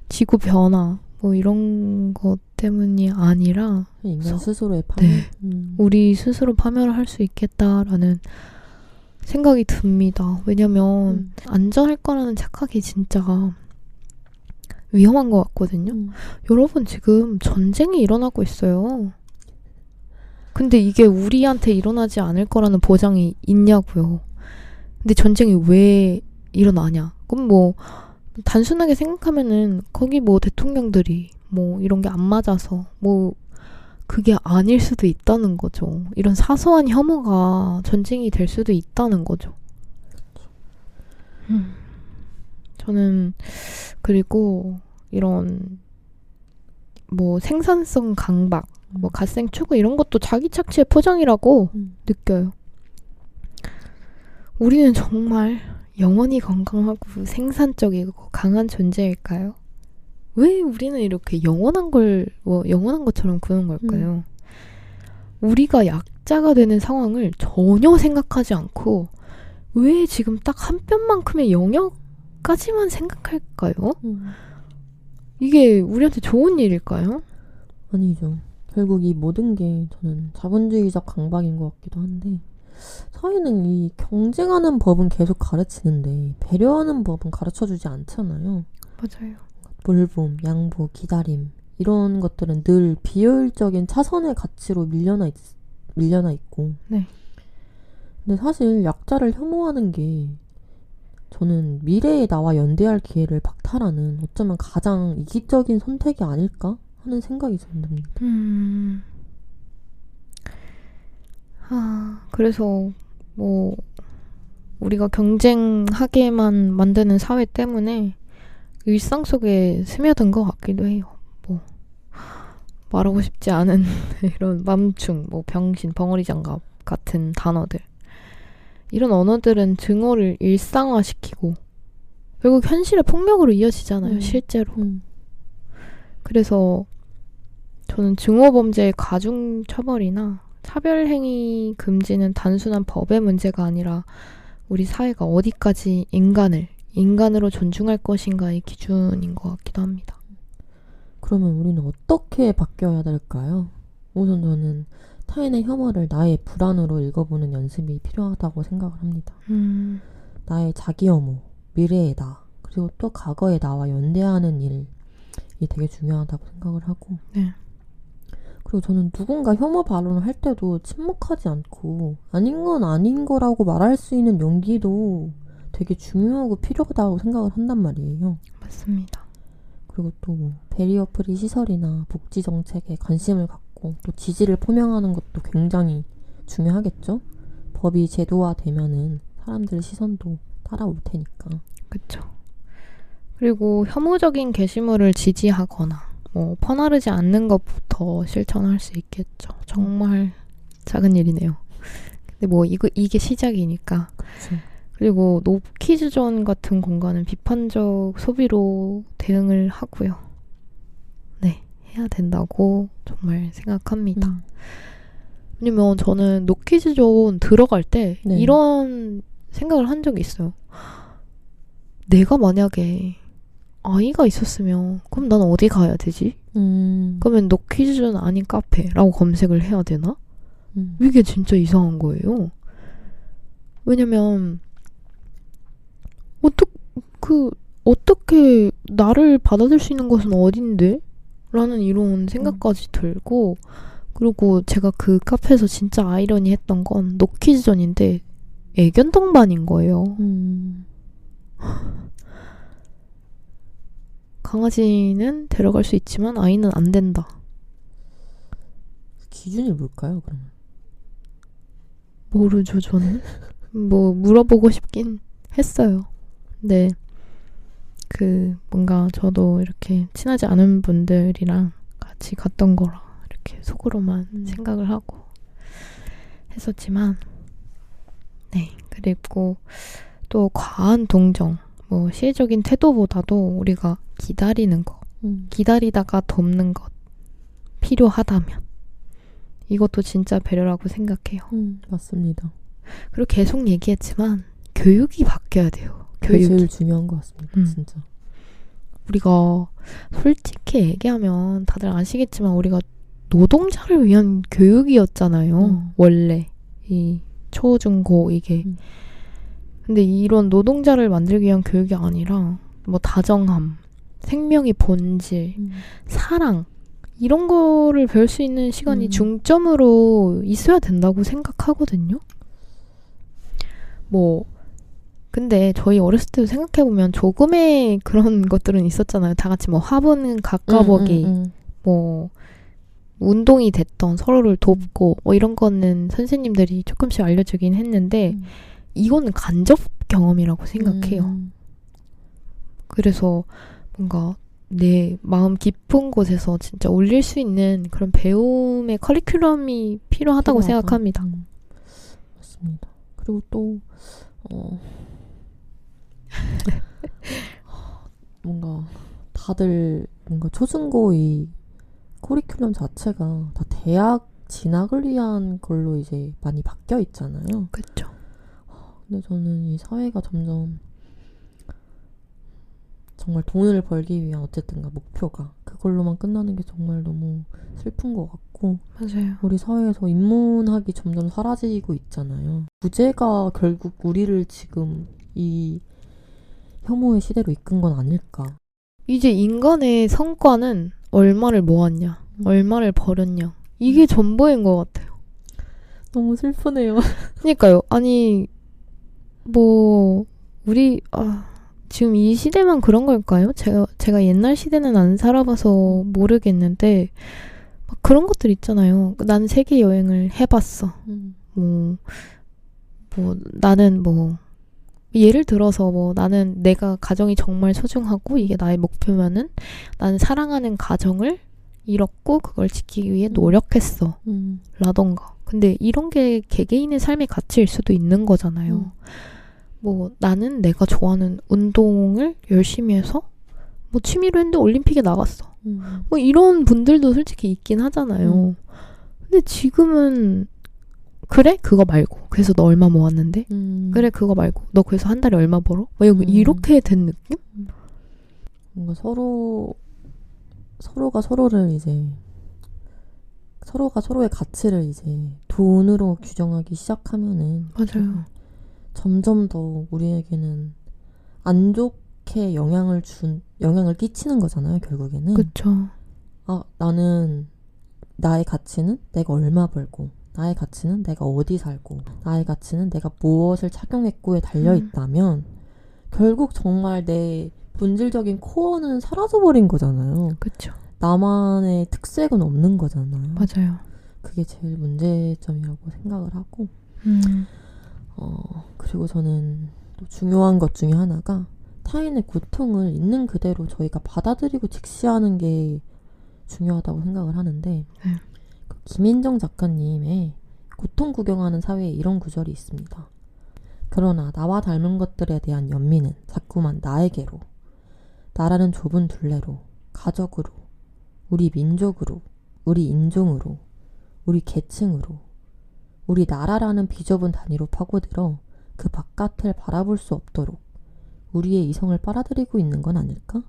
지구 변화 뭐 이런 것 때문이 아니라 인간 스스로의 파멸. 네. 우리 스스로 파멸을 할 수 있겠다라는 생각이 듭니다. 왜냐면 안전할 거라는 착각이 진짜 위험한 것 같거든요. 여러분 지금 전쟁이 일어나고 있어요. 근데 이게 우리한테 일어나지 않을 거라는 보장이 있냐고요. 근데 전쟁이 왜 일어나냐? 그럼 뭐 단순하게 생각하면은 거기 뭐 대통령들이 뭐 이런 게 안 맞아서 뭐 그게 아닐 수도 있다는 거죠. 이런 사소한 혐오가 전쟁이 될 수도 있다는 거죠. 저는 그리고 이런 뭐 생산성 강박, 뭐 갓생 추구 이런 것도 자기 착취의 포장이라고 느껴요. 우리는 정말 영원히 건강하고 생산적이고 강한 존재일까요? 왜 우리는 이렇게 영원한 것처럼 구는 걸까요? 우리가 약자가 되는 상황을 전혀 생각하지 않고 왜 지금 딱 한 뼘만큼의 영역까지만 생각할까요? 이게 우리한테 좋은 일일까요? 아니죠. 결국 이 모든 게 저는 자본주의적 강박인 것 같기도 한데 사회는 이 경쟁하는 법은 계속 가르치는데 배려하는 법은 가르쳐주지 않잖아요. 맞아요. 물봄, 양보, 기다림 이런 것들은 늘 비효율적인 차선의 가치로 밀려나 있고 네. 근데 사실 약자를 혐오하는 게 저는 미래의 나와 연대할 기회를 박탈하는 어쩌면 가장 이기적인 선택이 아닐까 하는 생각이 듭니다. 그래서 뭐 우리가 경쟁하게만 만드는 사회 때문에 일상 속에 스며든 것 같기도 해요. 뭐 말하고 싶지 않은 이런 맘충, 뭐 병신, 벙어리 장갑 같은 단어들. 이런 언어들은 증오를 일상화시키고 결국 현실의 폭력으로 이어지잖아요. 실제로. 그래서 저는 증오범죄의 가중처벌이나 차별행위 금지는 단순한 법의 문제가 아니라 우리 사회가 어디까지 인간으로 존중할 것인가의 기준인 것 같기도 합니다. 그러면 우리는 어떻게 바뀌어야 될까요? 우선 저는 타인의 혐오를 나의 불안으로 읽어보는 연습이 필요하다고 생각을 합니다. 나의 자기 혐오, 미래의 나, 그리고 또 과거의 나와 연대하는 일이 되게 중요하다고 생각을 하고 네. 그리고 저는 누군가 혐오 발언을 할 때도 침묵하지 않고 아닌 건 아닌 거라고 말할 수 있는 용기도 되게 중요하고 필요하다고 생각을 한단 말이에요. 맞습니다. 그리고 또 베리어 프리 시설이나 복지 정책에 관심을 갖고 또 지지를 표명하는 것도 굉장히 중요하겠죠. 법이 제도화되면은 사람들의 시선도 따라올 테니까. 그렇죠. 그리고 혐오적인 게시물을 지지하거나 뭐 퍼나르지 않는 것부터 실천할 수 있겠죠. 정말 작은 일이네요. 근데 뭐 이게 시작이니까. 그치. 그리고 노키즈존 같은 공간은 비판적 소비로 대응을 하고요. 네, 해야 된다고 정말 생각합니다. 왜냐면 저는 노키즈존 들어갈 때 네. 이런 생각을 한 적이 있어요. 내가 만약에 아이가 있었으면 그럼 난 어디 가야 되지? 그러면 노키즈존 아닌 카페라고 검색을 해야 되나? 이게 진짜 이상한 거예요. 왜냐면 어떻게 나를 받아들일 수 있는 곳은 어딘데? 라는 이런 생각까지 들고, 그리고 제가 그 카페에서 진짜 아이러니했던 건 노키즈존인데 애견동반인 거예요. 강아지는 데려갈 수 있지만 아이는 안 된다. 기준이 뭘까요, 그러면? 모르죠, 저는. 뭐 물어보고 싶긴 했어요. 근데 뭔가 저도 이렇게 친하지 않은 분들이랑 같이 갔던 거라 이렇게 속으로만 생각을 하고 했었지만, 네. 그리고 또 과한 동정, 뭐 시혜적인 태도보다도 우리가 기다리는 거, 기다리다가 돕는 것, 필요하다면 이것도 진짜 배려라고 생각해요. 맞습니다. 그리고 계속 얘기했지만 교육이 바뀌어야 돼요. 그게 제일 중요한 것 같습니다. 진짜. 우리가 솔직히 얘기하면 다들 아시겠지만 우리가 노동자를 위한 교육이었잖아요. 원래 이 초, 중, 고 이게. 근데 이런 노동자를 만들기 위한 교육이 아니라 뭐 다정함, 생명의 본질, 사랑 이런 거를 배울 수 있는 시간이 중점으로 있어야 된다고 생각하거든요. 뭐 근데 저희 어렸을 때도 생각해보면 조금의 그런 것들은 있었잖아요. 다 같이 뭐 화분 가까보기, 뭐 운동이 됐던 서로를 돕고 뭐 이런 거는 선생님들이 조금씩 알려주긴 했는데 이거는 간접 경험이라고 생각해요. 그래서 뭔가 내 마음 깊은 곳에서 진짜 올릴 수 있는 그런 배움의 커리큘럼이 필요하다고 생각합니다. 맞습니다. 그리고 또 뭔가 다들 뭔가 초중고 이 커리큘럼 자체가 다 대학 진학을 위한 걸로 이제 많이 바뀌어 있잖아요. 그렇죠. 근데 저는 이 사회가 점점 정말 돈을 벌기 위한 어쨌든가 목표가 그걸로만 끝나는 게 정말 너무 슬픈 것 같고, 맞아요. 우리 사회에서 인문학이 점점 사라지고 있잖아요. 부재가 결국 우리를 지금 이 혐오의 시대로 이끈 건 아닐까. 이제 인간의 성과는 얼마를 모았냐, 얼마를 벌였냐, 이게 전부인 것 같아요. 너무 슬프네요. 그러니까요. 아니 뭐 우리 지금 이 시대만 그런 걸까요? 제가 옛날 시대는 안 살아봐서 모르겠는데 막 그런 것들 있잖아요. 난 세계 여행을 해봤어. 뭐 나는 뭐 예를 들어서 뭐 나는 내가 가정이 정말 소중하고 이게 나의 목표면은 나는 사랑하는 가정을 잃었고 그걸 지키기 위해 노력했어. 라던가. 근데 이런 게 개개인의 삶의 가치일 수도 있는 거잖아요. 뭐 나는 내가 좋아하는 운동을 열심히 해서 뭐 취미로 했는데 올림픽에 나갔어. 뭐 이런 분들도 솔직히 있긴 하잖아요. 근데 지금은 그래? 그거 말고. 그래서 너 얼마 모았는데? 그래, 그거 말고. 너 그래서 한 달에 얼마 벌어? 뭐 이렇게 된 느낌? 뭔가 서로가 서로를 이제 서로가 서로의 가치를 이제 돈으로 규정하기 시작하면은 맞아요. 점점 더 우리에게는 안 좋게 영향을 끼치는 거잖아요, 결국에는. 그쵸. 나는 나의 가치는 내가 얼마 벌고, 나의 가치는 내가 어디 살고, 나의 가치는 내가 무엇을 착용했고에 달려있다면 결국 정말 내 본질적인 코어는 사라져버린 거잖아요. 그쵸. 나만의 특색은 없는 거잖아요. 맞아요. 그게 제일 문제점이라고 생각을 하고, 그리고 저는 또 중요한 것 중에 하나가 타인의 고통을 있는 그대로 저희가 받아들이고 직시하는 게 중요하다고 생각을 하는데, 김인정 작가님의 고통 구경하는 사회에 이런 구절이 있습니다. 그러나 나와 닮은 것들에 대한 연민은 자꾸만 나에게로, 나라는 좁은 둘레로, 가족으로, 우리 민족으로, 우리 인종으로, 우리 계층으로, 우리 나라라는 비좁은 단위로 파고들어 그 바깥을 바라볼 수 없도록 우리의 이성을 빨아들이고 있는 건 아닐까?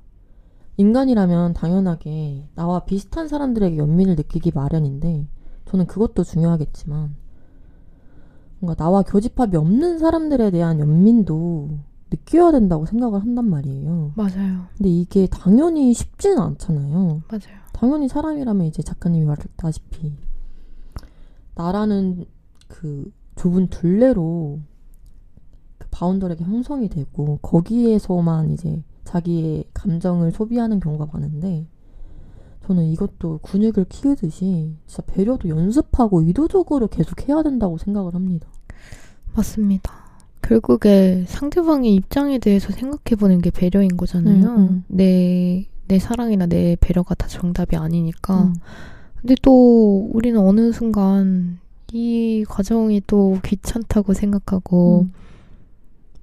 인간이라면 당연하게 나와 비슷한 사람들에게 연민을 느끼기 마련인데, 저는 그것도 중요하겠지만 뭔가 나와 교집합이 없는 사람들에 대한 연민도 느껴야 된다고 생각을 한단 말이에요. 맞아요. 근데 이게 당연히 쉽지는 않잖아요. 맞아요. 당연히 사람이라면 이제 작가님이 말했다시피 나라는 그 좁은 둘레로 그 바운더리가 형성이 되고 거기에서만 이제 자기의 감정을 소비하는 경우가 많은데, 저는 이것도 근육을 키우듯이 진짜 배려도 연습하고 의도적으로 계속 해야 된다고 생각을 합니다. 맞습니다. 결국에 상대방의 입장에 대해서 생각해보는 게 배려인 거잖아요. 내 사랑이나 내 배려가 다 정답이 아니니까. 근데 또 우리는 어느 순간 이 과정이 또 귀찮다고 생각하고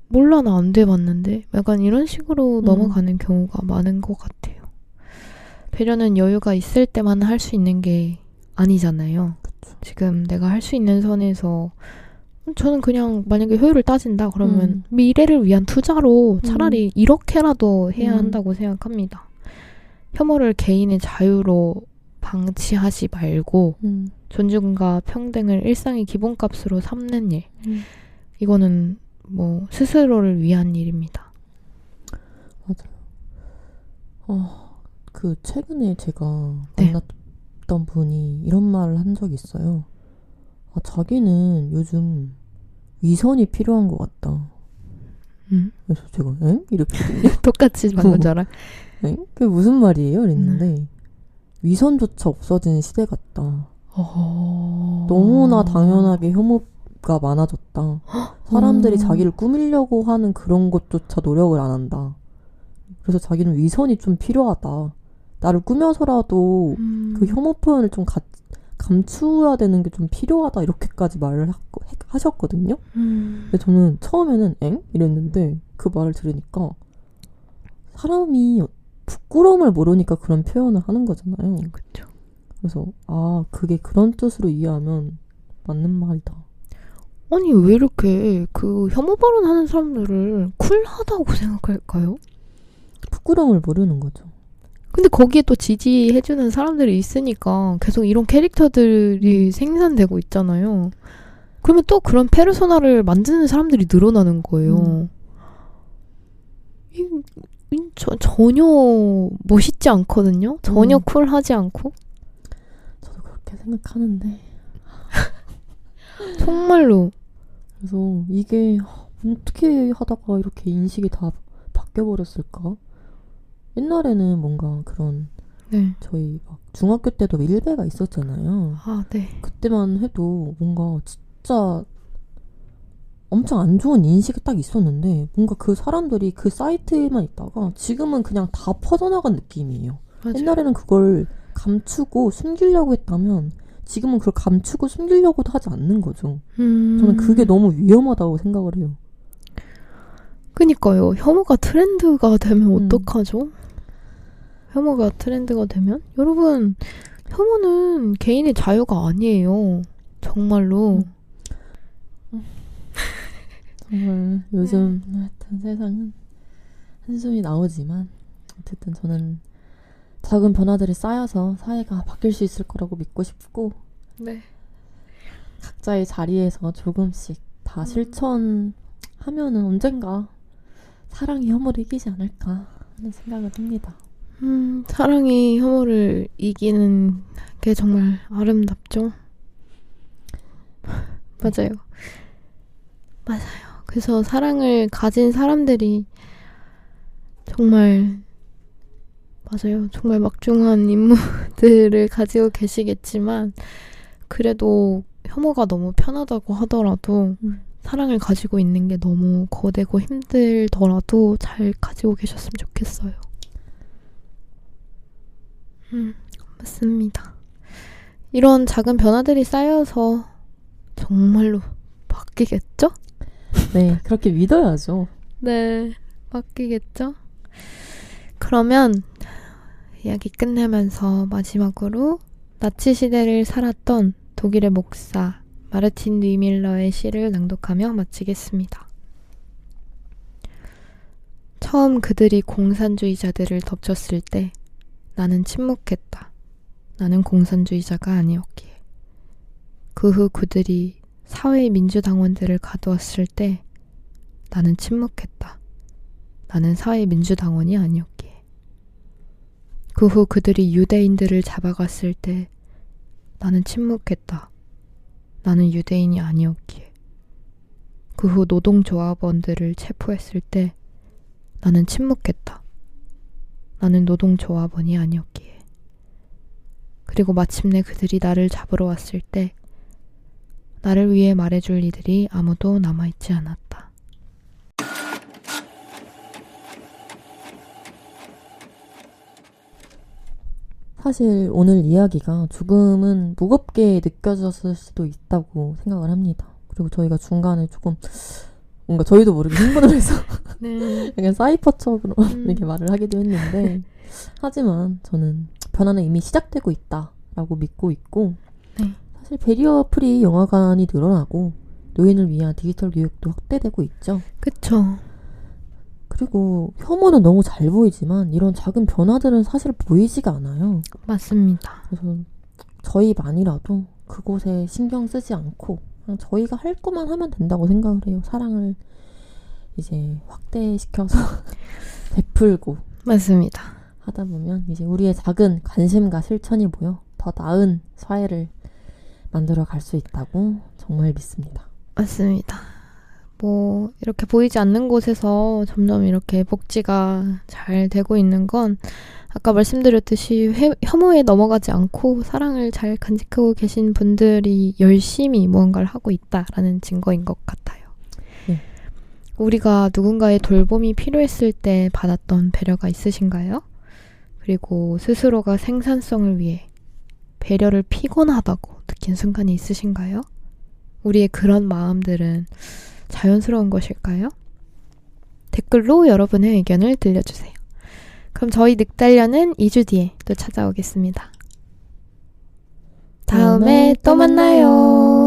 몰라 나 안 돼봤는데 약간 이런 식으로 넘어가는 경우가 많은 것 같아요. 배려는 여유가 있을 때만 할 수 있는 게 아니잖아요. 그쵸. 지금 내가 할 수 있는 선에서 저는 그냥 만약에 효율을 따진다 그러면 미래를 위한 투자로 차라리 이렇게라도 해야 한다고 생각합니다. 혐오를 개인의 자유로 방치하지 말고 존중과 평등을 일상의 기본값으로 삼는 일. 이거는 뭐 스스로를 위한 일입니다. 맞아요. 그 최근에 제가 만났던 분이 이런 말을 한 적이 있어요. 자기는 요즘 위선이 필요한 것 같다. 그래서 제가 엥? 이렇게 똑같이 방금 저랑 엥? 그게 무슨 말이에요? 이랬는데 위선조차 없어진 시대 같다. 너무나 당연하게 혐오가 많아졌다. 사람들이 자기를 꾸미려고 하는 그런 것조차 노력을 안 한다. 그래서 자기는 위선이 좀 필요하다. 나를 꾸며서라도 그 혐오 표현을 좀 감추어야 되는 게 좀 필요하다. 이렇게까지 말을 하셨거든요. 근데 저는 처음에는 엥? 이랬는데 그 말을 들으니까 사람이 부끄러움을 모르니까 그런 표현을 하는 거잖아요. 그렇죠. 그래서 그게 그런 뜻으로 이해하면 맞는 말이다. 아니 왜 이렇게 그 혐오 발언하는 사람들을 쿨하다고 생각할까요? 부끄러움을 모르는 거죠. 근데 거기에 또 지지해주는 사람들이 있으니까 계속 이런 캐릭터들이 생산되고 있잖아요. 그러면 또 그런 페르소나를 만드는 사람들이 늘어나는 거예요. 전혀 멋있지 않거든요. 전혀 쿨하지 않고. 저도 그렇게 생각하는데 정말로. 그래서 이게 어떻게 하다가 이렇게 인식이 다 바뀌어버렸을까? 옛날에는 뭔가 그런 저희 막 중학교 때도 일배가 있었잖아요. 네. 그때만 해도 뭔가 진짜 엄청 안 좋은 인식이 딱 있었는데 뭔가 그 사람들이 그 사이트에만 있다가 지금은 그냥 다 퍼져나간 느낌이에요. 맞아요. 옛날에는 그걸 감추고 숨기려고 했다면 지금은 그걸 감추고 숨기려고도 하지 않는 거죠. 저는 그게 너무 위험하다고 생각을 해요. 그니까요. 혐오가 트렌드가 되면 어떡하죠? 혐오가 트렌드가 되면? 여러분, 혐오는 개인의 자유가 아니에요. 정말로. 정말 요즘 하여튼 세상은 한숨이 나오지만 어쨌든 저는 작은 변화들이 쌓여서 사회가 바뀔 수 있을 거라고 믿고 싶고 각자의 자리에서 조금씩 다 실천하면은 언젠가 사랑이 혐오를 이기지 않을까 하는 생각을 합니다. 사랑이 혐오를 이기는 게 정말 아름답죠. 맞아요. 그래서 사랑을 가진 사람들이 정말 정말 막중한 임무들을 가지고 계시겠지만 그래도 혐오가 너무 편하다고 하더라도 사랑을 가지고 있는 게 너무 거대고 힘들더라도 잘 가지고 계셨으면 좋겠어요. 맞습니다. 이런 작은 변화들이 쌓여서 정말로 바뀌겠죠? 네, 그렇게 믿어야죠. 네, 바뀌겠죠? 그러면 이야기 끝내면서 마지막으로 나치 시대를 살았던 독일의 목사 마르틴 니밀러의 시를 낭독하며 마치겠습니다. 처음 그들이 공산주의자들을 덮쳤을 때 나는 침묵했다. 나는 공산주의자가 아니었기에. 그 후 그들이 사회민주당원들을 가두었을 때 나는 침묵했다. 나는 사회민주당원이 아니었기에. 그 후 그들이 유대인들을 잡아갔을 때 나는 침묵했다. 나는 유대인이 아니었기에. 그 후 노동조합원들을 체포했을 때 나는 침묵했다. 나는 노동조합원이 아니었기에. 그리고 마침내 그들이 나를 잡으러 왔을 때 나를 위해 말해줄 이들이 아무도 남아있지 않았다. 사실 오늘 이야기가 조금은 무겁게 느껴졌을 수도 있다고 생각을 합니다. 그리고 저희가 중간에 조금 뭔가 저희도 모르게 흥분을 해서 네. 그냥 사이퍼처럼 이렇게 말을 하기도 했는데 하지만 저는 변화는 이미 시작되고 있다라고 믿고 있고 네. 사실 베리어 프리 영화관이 늘어나고 노인을 위한 디지털 교육도 확대되고 있죠. 그쵸. 그리고 혐오는 너무 잘 보이지만 이런 작은 변화들은 사실 보이지가 않아요. 맞습니다. 그래서 저희만이라도 그곳에 신경 쓰지 않고 그냥 저희가 할 것만 하면 된다고 생각을 해요. 사랑을 이제 확대시켜서 베풀고 맞습니다. 하다 보면 이제 우리의 작은 관심과 실천이 모여 더 나은 사회를 만들어 갈 수 있다고 정말 믿습니다. 맞습니다. 뭐 이렇게 보이지 않는 곳에서 점점 이렇게 복지가 잘 되고 있는 건 아까 말씀드렸듯이 혐오에 넘어가지 않고 사랑을 잘 간직하고 계신 분들이 열심히 무언가를 하고 있다라는 증거인 것 같아요. 네. 우리가 누군가의 돌봄이 필요했을 때 받았던 배려가 있으신가요? 그리고 스스로가 생산성을 위해 배려를 피곤하다고 느낀 순간이 있으신가요? 우리의 그런 마음들은 자연스러운 것일까요? 댓글로 여러분의 의견을 들려주세요. 그럼 저희 늑달려는 2주 뒤에 또 찾아오겠습니다. 다음에 또 만나요.